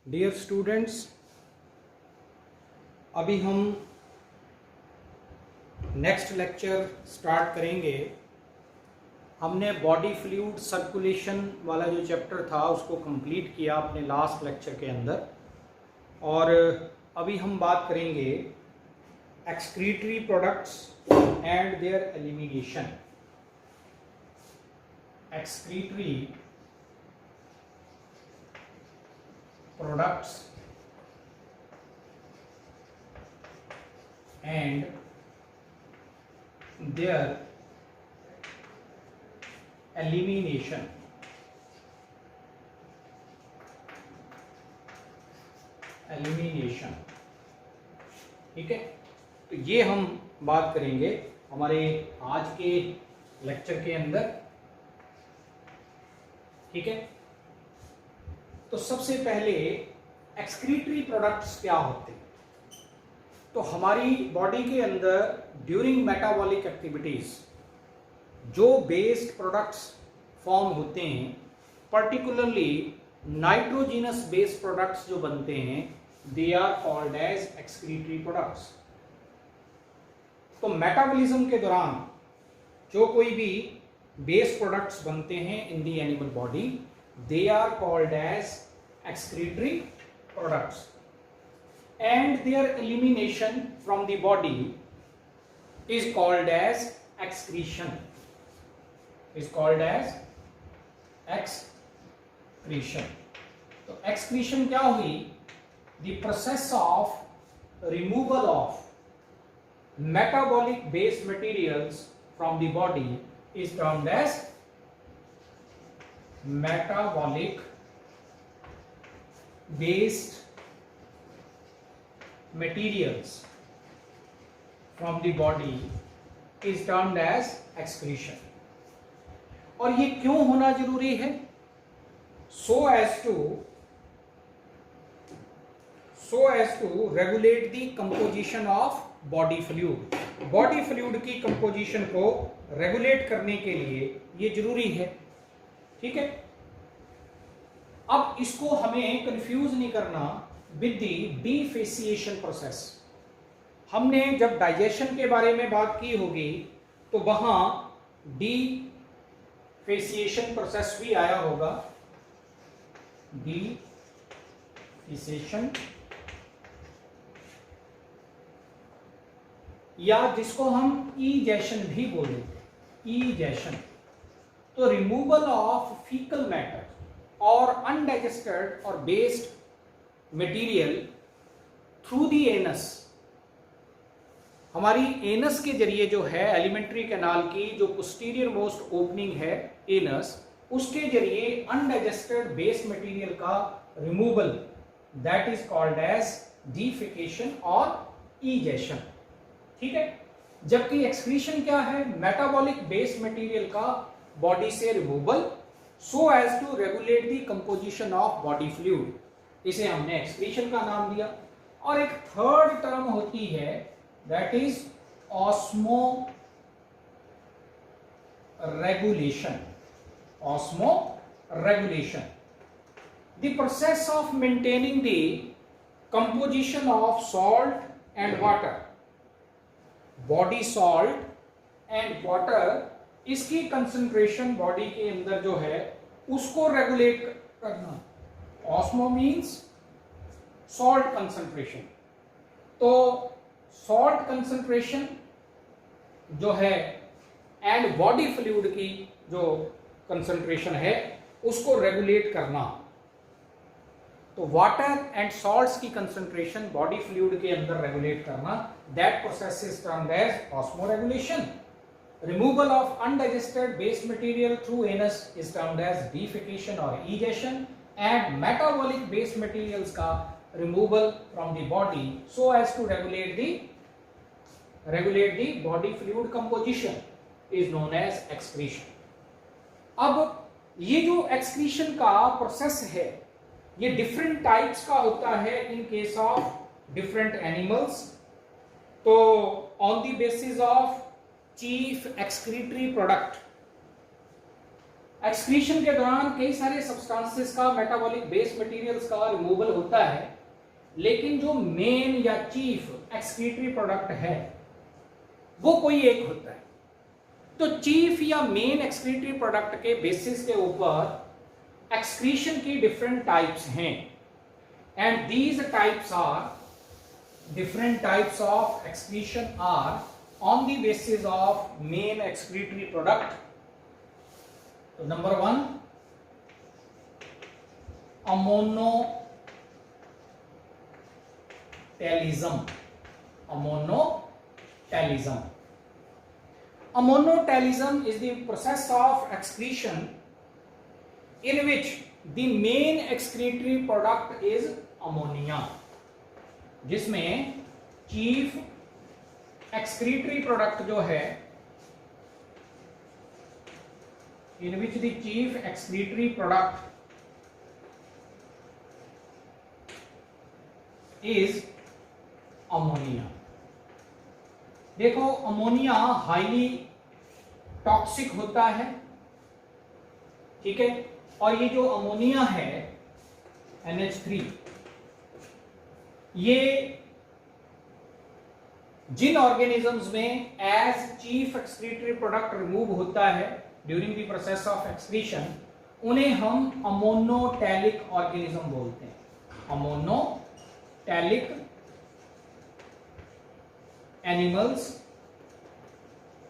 Dear students, अभी हम next lecture start करेंगे। हमने बॉडी फ्लूइड सर्कुलेशन वाला जो चैप्टर था उसको कंप्लीट किया अपने लास्ट लेक्चर के अंदर, और अभी हम बात करेंगे excretory products and there elimination. Excretory products and their elimination। ठीक है, तो ये हम बात करेंगे हमारे आज के लेक्चर के अंदर। ठीक है, तो सबसे पहले एक्सक्रीटरी प्रोडक्ट्स क्या होते हैं। तो हमारी बॉडी के अंदर ड्यूरिंग मेटाबॉलिक एक्टिविटीज जो बेस्ड प्रोडक्ट्स फॉर्म होते हैं, पर्टिकुलरली नाइट्रोजिनस बेस्ड प्रोडक्ट्स जो बनते हैं, they are called as excretory products. तो मेटाबॉलिज्म के दौरान जो कोई भी बेस्ड प्रोडक्ट्स बनते हैं in the animal body, they are called as excretory products, and their elimination from the body is called as excretion, तो excretion क्या हुई? The process of removal of metabolic based materials from the body is termed as metabolic based materials from the body is termed as excretion। और ये क्यों होना जरूरी है? so as to regulate the composition of body fluid। Body fluid की composition को regulate करने के लिए ये जरूरी है। ठीक है, अब इसको हमें कंफ्यूज नहीं करना विद द डिफेसिएशन प्रोसेस। हमने जब डाइजेशन के बारे में बात की होगी तो वहां डिफेसिएशन प्रोसेस भी आया होगा। डिफेसिएशन, या जिसको हम ईजेशन भी बोलते हैं, ईजेशन। तो रिमूवल ऑफ फीकल मैटर और अनडाइजेस्टेड और waste material through the anus. हमारी एनस के जरिए जो है, एलिमेंट्री कैनाल की जो पोस्टीरियर मोस्ट ओपनिंग है एनस, उसके जरिए अनडाइजेस्टेड बेस्ड मटेरियल का removal, that is called as defecation और ईजेशन। ठीक है, जबकि एक्सक्रीशन क्या है? मेटाबॉलिक बेस्ड मटेरियल का बॉडी से removal so as to regulate the composition of body fluid. इसे हमने एक्सक्रीशन का नाम दिया। और एक थर्ड टर्म होती है, that is osmo regulation. Osmo regulation, the process of maintaining the composition of salt and water. Body salt and water, इसकी कंसंट्रेशन बॉडी के अंदर जो है उसको रेगुलेट करना। Osmo means salt concentration. तो सॉल्ट कंसंट्रेशन जो है एंड बॉडी फ्लूइड की जो कंसंट्रेशन है उसको रेगुलेट करना। तो वाटर एंड सॉल्ट्स की कंसंट्रेशन बॉडी फ्लूइड के अंदर रेगुलेट करना, that process is termed as osmoregulation. Removal of undigested waste material through anus is termed as defecation or egestion, and metabolic waste materials का removal from the body so as to regulate the body fluid composition is known as excretion। अब ये जो excretion का process है, ये different types का होता है in case of different animals। तो on the basis of chief excretory product, excretion के दौरान कई सारे सब्सटेंसेस का, मेटाबॉलिक बेस मटेरियल्स का रिमूवल होता है, लेकिन जो मेन या चीफ एक्सक्रीटरी प्रोडक्ट है वो कोई एक होता है। तो चीफ या मेन एक्सक्रीटरी प्रोडक्ट के बेसिस के ऊपर एक्सक्रीशन की डिफरेंट टाइप्स हैं, and these types are different types of excretion are on the basis of main excretory product. तो number 1, ammonotelism. Ammonotelism Ammonotelism is the process of excretion in which the main excretory product is ammonia, जिसमें chief excretory product जो है, in which the chief excretory product is ammonia। देखो, ammonia highly toxic होता है, ठीक है, और ये जो अमोनिया है NH3, ये जिन ऑर्गेनिजम्स में as chief excretory product remove होता है during the process of excretion, उन्हें हम अमोनोटैलिक ऑर्गेनिज्म बोलते हैं। अमोनोटैलिक एनिमल्स,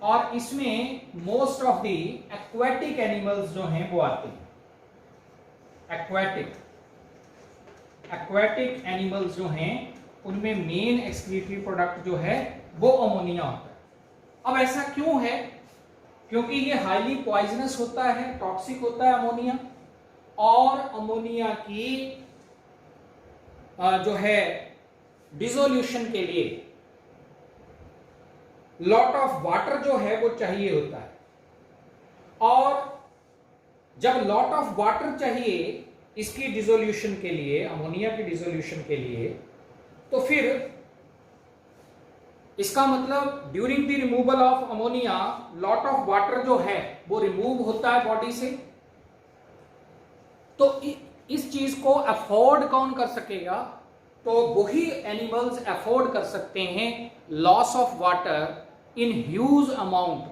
और इसमें most of the aquatic animals जो हैं वो आते हैं। एक्वेटिक एनिमल्स जो हैं उनमें मेन एक्सक्रीटरी प्रोडक्ट जो है वो अमोनिया होता है। अब ऐसा क्यों है? क्योंकि ये हाईली पॉइजनस होता है, टॉक्सिक होता है अमोनिया, और अमोनिया की जो है डिसोल्यूशन के लिए लॉट ऑफ वाटर जो है वो चाहिए होता है, और जब लॉट ऑफ वाटर चाहिए इसकी डिसोल्यूशन के लिए, अमोनिया की डिसोल्यूशन के लिए, तो फिर इसका मतलब during the removal of ammonia lot of water जो है वो रिमूव होता है बॉडी से। तो इस चीज को अफोर्ड कौन कर सकेगा? तो वही एनिमल्स अफोर्ड कर सकते हैं loss of water in huge amount,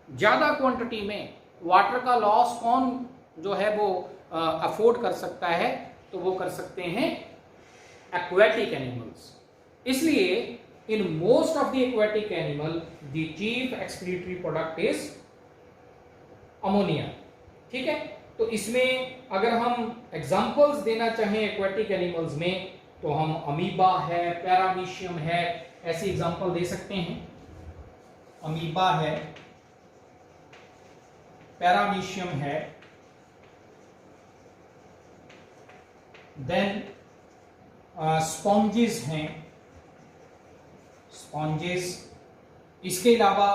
ज्यादा क्वांटिटी में वाटर का लॉस कौन जो है वो अफोर्ड कर सकता है? तो वो कर सकते हैं एक्वेटिक एनिमल्स। इसलिए in most of the aquatic animal the chief excretory product is ammonia, ठीक है। तो इसमें अगर हम एग्जांपल्स देना चाहें एक्वेटिक एनिमल्स में, तो हम अमीबा है, पैरामीशियम है, ऐसी एग्जांपल दे सकते हैं। अमीबा है, पैरामीशियम है, देन स्पॉन्जेस हैं, स्पॉन्जेस। इसके अलावा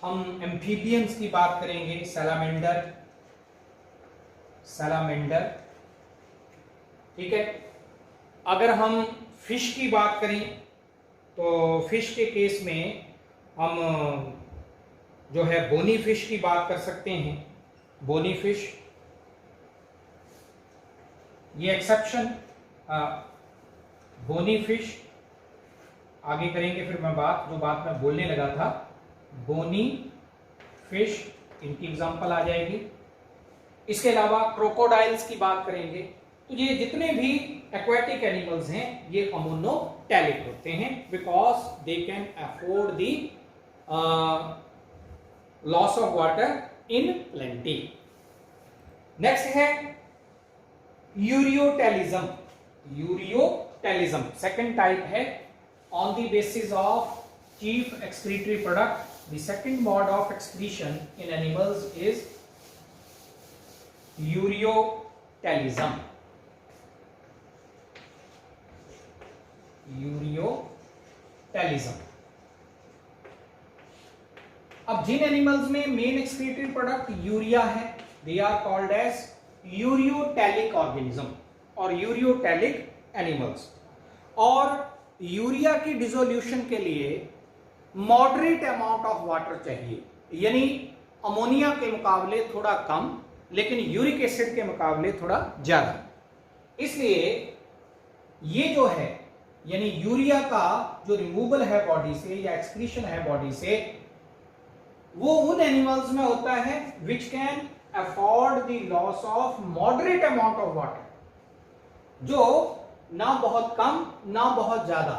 हम एम्फीबियंस की बात करेंगे, सैलामेंडर, सैलामेंडर, ठीक है। अगर हम फिश की बात करें तो फिश के केस में हम जो है बोनी फिश की बात कर सकते हैं। बोनी फिश, ये एक्सेप्शन, बोनी फिश आगे करेंगे, फिर मैं जो बात मैं बोलने लगा था, बोनी फिश इनकी एग्जांपल आ जाएगी। इसके अलावा क्रोकोडाइल्स की बात करेंगे। तो ये जितने भी एक्वेटिक एनिमल्स हैं ये अमोनोटैलिक होते हैं, because they can afford the loss of water in plenty. Next है यूरियोटेलिज्म। यूरियोटेलिज्म सेकंड टाइप है। On the basis of chief excretory product, the second mode of excretion in animals is ureotelism. Ureotelism. अब जिन animals में main excretory product urea है, they are called as ureotelic organism और ureotelic animals. और urea की dissolution के लिए moderate amount of water चाहिए, यानी अमोनिया के मुकाबले थोड़ा कम, लेकिन यूरिक एसिड के मुकाबले थोड़ा ज्यादा। इसलिए ये जो है यानी यूरिया का जो रिमूवल है बॉडी से या एक्सक्रीशन है बॉडी से, वो उन एनिमल्स में होता है which can afford the loss of moderate amount of water, जो ना बहुत कम ना बहुत ज्यादा,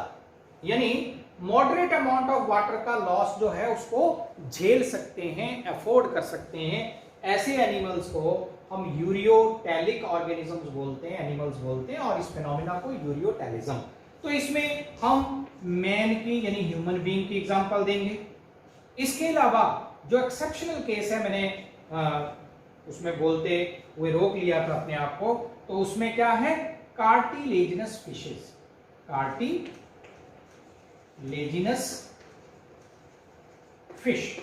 यानी मॉडरेट अमाउंट ऑफ वाटर का लॉस जो है उसको झेल सकते हैं, अफोर्ड कर सकते हैं। ऐसे एनिमल्स को हम यूरियोटैलिक ऑर्गेनिजम्स बोलते हैं, एनिमल्स बोलते हैं, और इस फिनोमिना को यूरियोटैलिज्म। तो इसमें हम मैन की यानी ह्यूमन बीइंग की एग्जांपल देंगे। इसके अलावा जो एक्सेप्शनल केस है, मैंने उसमें बोलते हुए रोक लिया था अपने आप को, तो उसमें क्या है, कार्टिलेजिनस फिशेस, कार्टिलेजिनस फिश,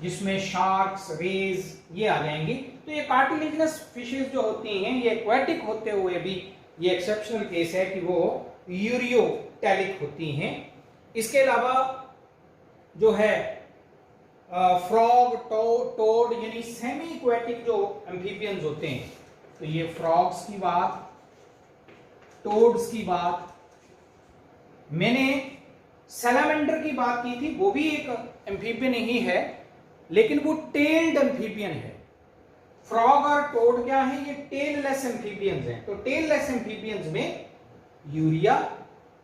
जिसमें शार्क्स, रेज ये आ जाएंगी। तो ये कार्टिलेजिनस फिशेस जो होती हैं ये एक्वेटिक होते हुए भी ये एक्सेप्शनल केस है कि वो यूरियोटैलिक होती हैं। इसके अलावा जो है फ्रॉग, टोड यानी सेमी एक्वेटिक जो एम्फीबियंस होते हैं, तो ये फ्रॉग्स की बात, टोड्स की बात, मैंने सैलामेंडर की बात की थी, वो भी एक एम्फीबियन ही है, लेकिन वो टेल्ड एम्फीबियन है। फ्रॉग और टोड क्या है, ये टेललेस एम्फीबियंस हैं। तो टेललेस एम्फीबियंस में यूरिया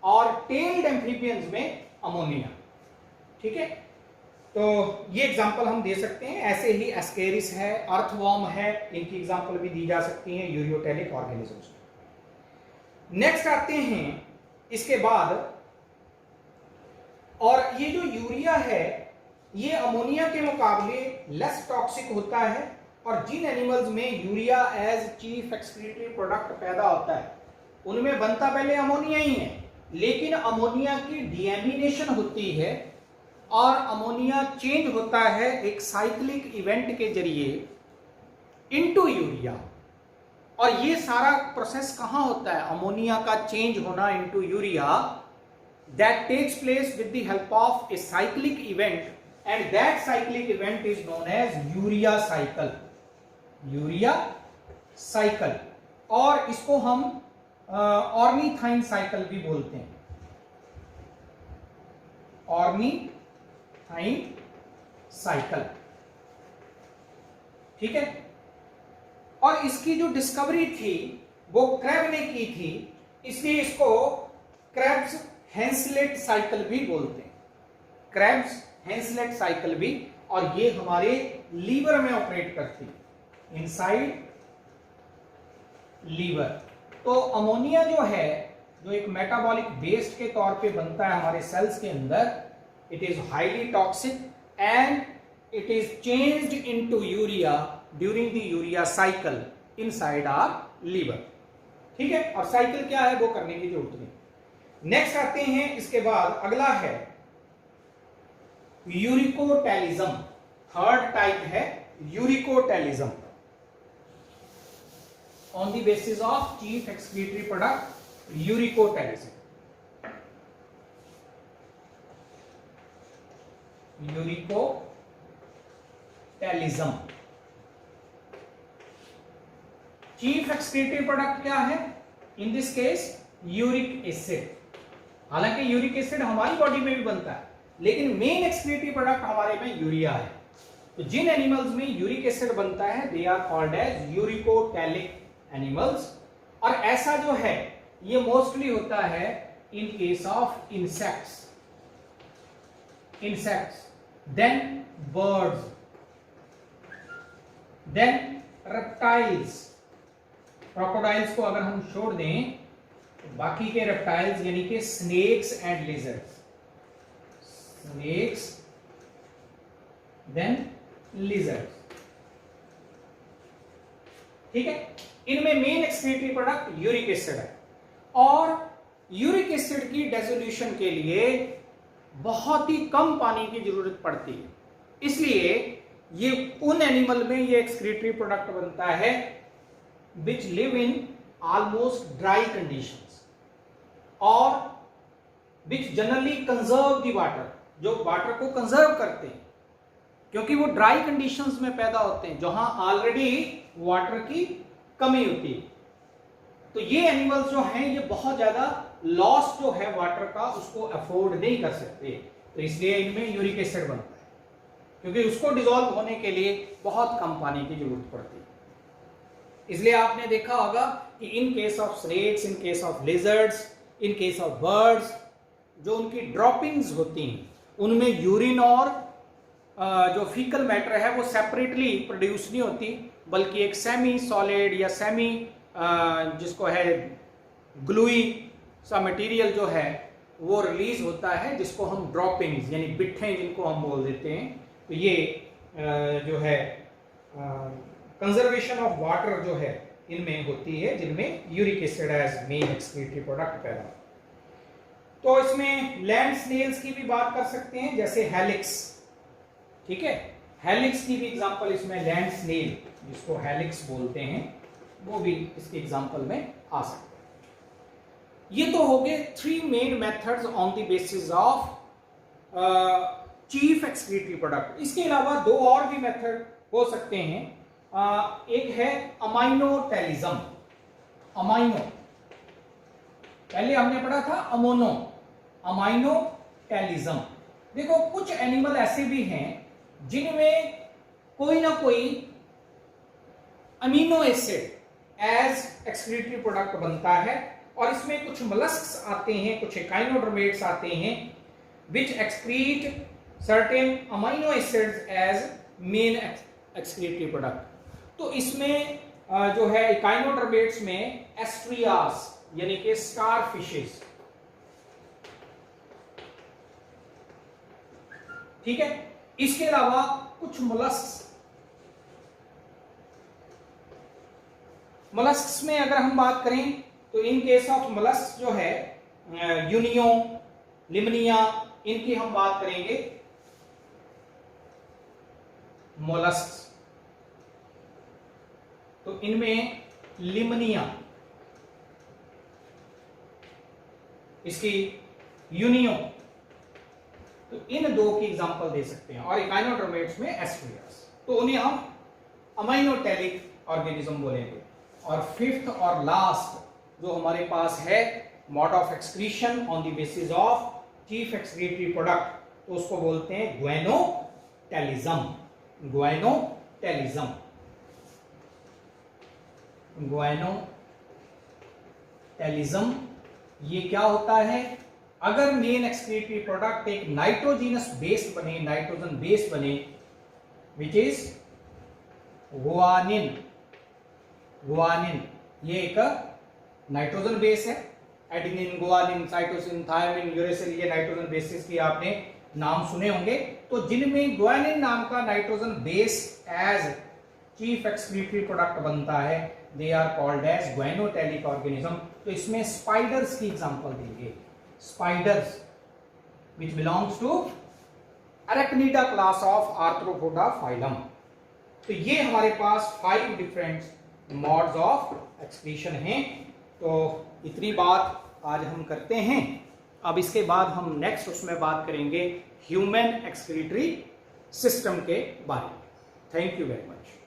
और टेल्ड एम्फीबियंस में अमोनिया। ठीक है, तो ये एग्जांपल हम दे सकते हैं। ऐसे ही एस्केरिस है, अर्थवॉर्म है, इनकी एग्जांपल भी दी जा सकती है यूरियोटैलिक ऑर्गेनिजम्स में। नेक्स्ट आते हैं इसके बाद, और ये जो यूरिया है ये अमोनिया के मुकाबले लेस टॉक्सिक होता है, और जिन एनिमल्स में urea as chief excretory product पैदा होता है उनमें बनता पहले अमोनिया ही है, लेकिन अमोनिया की डीएमिनेशन होती है और अमोनिया चेंज होता है एक साइक्लिक इवेंट के जरिए इनटू यूरिया। और ये सारा प्रोसेस कहां होता है, अमोनिया का चेंज होना into urea, that takes place with the help of a cyclic event, and that cyclic event is known as urea cycle, urea cycle. और इसको हम ऑर्निथाइन साइकिल भी बोलते हैं, ऑर्निथाइन साइकिल। ठीक है, और इसकी जो डिस्कवरी थी वो क्रैब ने की थी, इसलिए इसको क्रैब्स हेंसलेट साइकिल भी बोलते हैं, क्रैब्स हेंसलेट साइकिल भी। और ये हमारे लीवर में ऑपरेट करती है, इनसाइड लीवर। तो अमोनिया जो है, जो एक मेटाबॉलिक वेस्ट के तौर पे बनता है हमारे सेल्स के अंदर, it is highly toxic and it is changed into urea during the urea cycle inside our liver. ठीक है, और साइकिल क्या है वो करने की जरूरत नहीं। नेक्स्ट आते हैं, इसके बाद अगला है यूरिकोटैलिज्म। थर्ड टाइप है uricotelism, on the basis of chief excretory product uricotelism. Uricotelism chief excretory product क्या है, in this case uric acid. हालांकि यूरिक एसिड हमारी बॉडी में भी बनता है, लेकिन मेन एक्सक्रीटरी प्रोडक्ट हमारे में यूरिया है। तो जिन एनिमल्स में यूरिक एसिड बनता है they are called as uricotelic animals. और ऐसा जो है ये मोस्टली होता है in case of insects, then birds, then reptiles. Crocodiles को अगर हम छोड़ दें, बाकी के रेप्टाइल्स यानी कि snakes and lizards, snakes then lizards. ठीक है, इनमें main excretory product uric acid है, और यूरिक एसिड की डेसोल्यूशन के लिए बहुत ही कम पानी की जरूरत पड़ती है, इसलिए ये उन एनिमल में ये एक्सक्रीटरी प्रोडक्ट बनता है which live in almost dry conditions or which generally conserve the water, जो वाटर को कंजर्व करते हैं। क्योंकि वो ड्राई कंडीशंस में पैदा होते हैं जहां ऑलरेडी वाटर की कमी होती है। तो ये एनिमल्स जो हैं ये बहुत ज्यादा लॉस जो है वाटर का उसको अफोर्ड नहीं कर सकते, तो इसलिए इनमें यूरिक एसिड बनता है, क्योंकि उसको डिसॉल्व होने के लिए बहुत कम पानी की जरूरत पड़ती है। इसलिए आपने देखा होगा कि इन case of snakes, in case of lizards, in case of birds, जो उनकी ड्रॉपिंग्स होती हैं उनमें यूरिन और जो फीकल मैटर है वो सेपरेटली प्रोड्यूस नहीं होती, बल्कि एक सेमी सॉलिड या सेमी जिसको है ग्लूई सा मटेरियल जो है वो रिलीज होता है, जिसको हम ड्रॉपिंग्स यानी बिट्ठे जिनको हम बोल देते हैं। तो ये जो है कंजर्वेशन ऑफ वाटर जो है इनमें होती है, जिनमें uric acid as main excretory product पैदा। तो इसमें लैंड स्नेल्स की भी बात कर सकते हैं, जैसे हेलिक्स, ठीक है, हेलिक्स की भी एग्जांपल इसमें लैंड स्नेल जिसको हेलिक्स बोलते हैं वो भी इसके एग्जांपल में आ सकते हैं। ये तो हो गए 3 main methods on the basis of chief excretory product. इसके अलावा 2 और भी मेथड हो सकते हैं। एक है अमाइनोटेलिज्म। अमाइनो पहले हमने पढ़ा था अमोनो, अमाइनोटेलिज्म। देखो कुछ एनिमल ऐसे भी हैं जिनमें कोई ना कोई amino acid as excretory product बनता है, और इसमें कुछ मलस्क्स आते हैं, कुछ एकाइनोडर्मेट्स आते हैं which excrete certain amino acids as main excretory product. तो इसमें जो है एकाइनोडर्मेट्स में एस्ट्रियास यानी कि स्टार फिशेस, ठीक है। इसके अलावा कुछ मलस्क्स में अगर हम बात करें तो इन केस ऑफ मलस्क जो है यूनियो, लिमनिया, इनकी हम बात करेंगे। मोलस्क तो इनमें लिमनिया, इसकी यूनियो, तो इन 2 की एग्जांपल दे सकते हैं। और एकाइनोडर्मेट्स में एस्ट्रियास, तो उन्हें हम अमाइनोटेलिक ऑर्गेनिज्म बोलेंगे। और 5th और लास्ट जो हमारे पास है mode of excretion on the basis of chief excretory product, तो उसको बोलते हैं ग्वेनोटेलिज्म। ग्वेनोटेलिज्म, ग्वेनोटेलिज्म ये क्या होता है? अगर मेन एक्सक्रीटरी प्रोडक्ट एक नाइट्रोजीनस बेस बने, नाइट्रोजन बेस बने, विच इज गुआनिन। गुआनिन ये एक नाइट्रोजन बेस है। Adenine, guanine, cytosine, thymine, uracil, ये नाइट्रोजन बेसिस की आपने नाम सुने होंगे। तो जिनमें गुआनिन नाम का nitrogen base as chief excretory product बनता है, they are called as guanotelic organism. तो इसमें स्पाइडर्स की एग्जांपल देंगे। Spiders which belongs to Arachnida class of Arthropoda phylum। तो ये हमारे पास 5 डिफरेंट मोड्स ऑफ एक्सक्रीशन हैं। तो इतनी बात आज हम करते हैं। अब इसके बाद हम नेक्स्ट उसमें बात करेंगे ह्यूमन एक्सक्रीटरी सिस्टम के बारे में। Thank you very much.